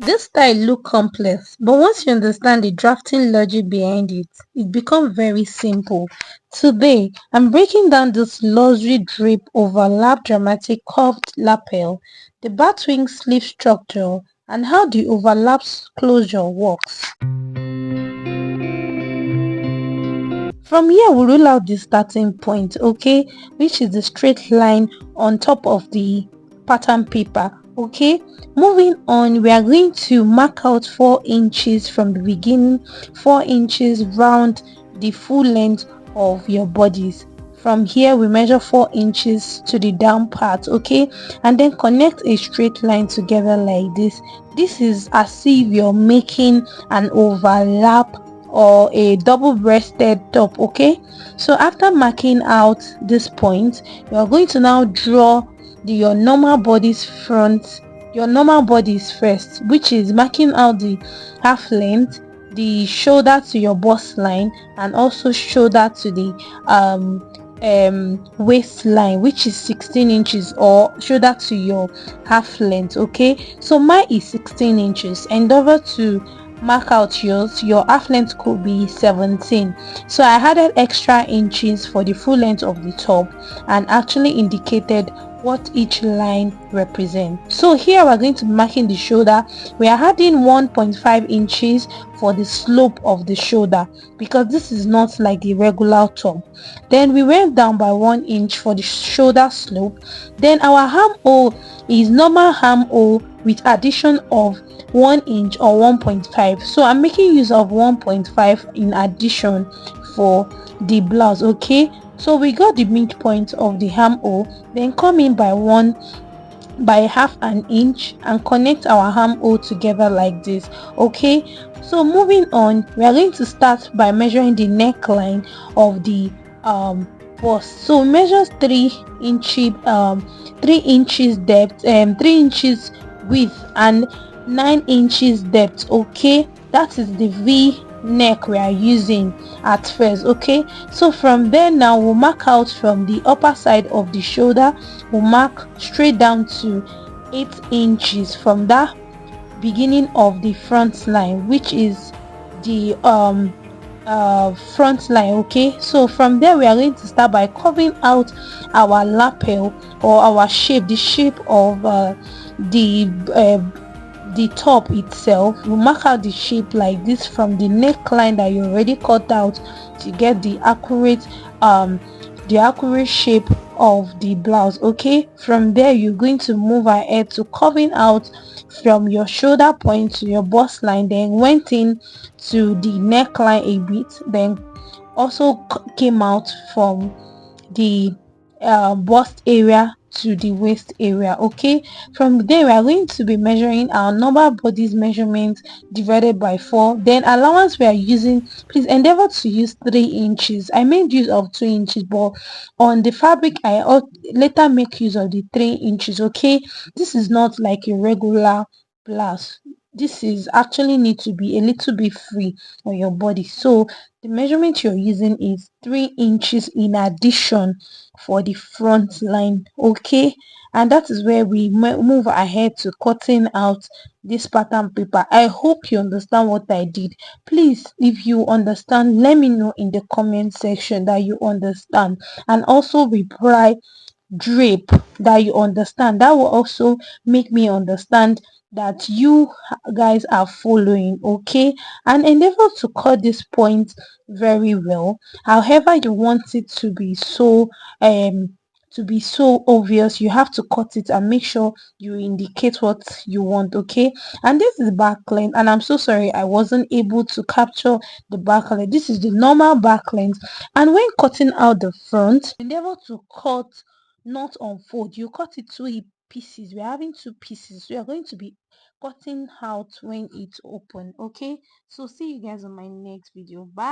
This style look complex, but once you understand the drafting logic behind it, it becomes very simple. Today, I'm breaking down this luxury drape overlap dramatic curved lapel, the batwing sleeve structure, and how the overlap closure works. From here, we rule out the starting point, okay, which is the straight line on top of the pattern paper. Okay, moving on, we are going to mark out 4 inches from the beginning, 4 inches round the full length of your bodies. From here, we measure 4 inches to the down part, okay, and then connect a straight line together like this. This is as if you're making an overlap or a double-breasted top. Okay, so after marking out this point, you are going to now draw your normal body's front, your normal bodies first, which is marking out the half length, the shoulder to your bust line, and also shoulder to the waistline, which is 16 inches, or shoulder to your half length. Okay, so mine is 16 inches. Endeavor to mark out yours. Your half length could be 17, so I added extra inches for the full length of the top and actually indicated what each line represents. So here we're going to be marking the shoulder. We are adding 1.5 inches for the slope of the shoulder because this is not like the regular top. Then we went down by 1 inch for the shoulder slope. Then our armhole is normal armhole with addition of 1 inch or 1.5, so I'm making use of 1.5 in addition for the blouse. Okay, so we got the midpoint of the armhole, then come in by half an inch and connect our armhole together like this. Okay, so moving on, we are going to start by measuring the neckline of the bust. So measure 3 inches depth, 3 inches width, and 9 inches depth. Okay, that is the V neck we are using at first. Okay, so from there now we'll mark out from the upper side of the shoulder. We'll mark straight down to 8 inches from that beginning of the front line, which is the front line. Okay, so from there we are going to start by carving out our lapel, or our shape, the shape of the top itself. We'll mark out the shape like this from the neckline that you already cut out to get the accurate shape of the blouse. Okay, from there you're going to move ahead to carving out from your shoulder point to your bust line, then went in to the neckline a bit, then also came out from the bust area to the waist area. Okay, from there we are going to be measuring our normal body's measurement divided by 4. Then allowance we are using, please endeavor to use 3 inches. I made use of 2 inches, but on the fabric I later make use of the 3 inches. Okay, this is not like a regular blouse. This is actually need to be a little bit free on your body, so the measurement you're using is 3 inches in addition for the front line. Okay, and that is where we move ahead to cutting out this pattern paper. I hope you understand what I did. Please, if you understand, let me know in the comment section that you understand, and also reply drape that you understand. That will also make me understand that you guys are following. Okay, and endeavor to cut this point very well, however you want it to be so obvious. You have to cut it and make sure you indicate what you want. Okay, and this is back length, and I'm so sorry I wasn't able to capture the back length. This is the normal back length, and when cutting out the front, endeavor to cut not unfold. You cut it pieces. We're having 2 pieces, so you're going to be cutting out when it's open. Okay, so see you guys on my next video. Bye.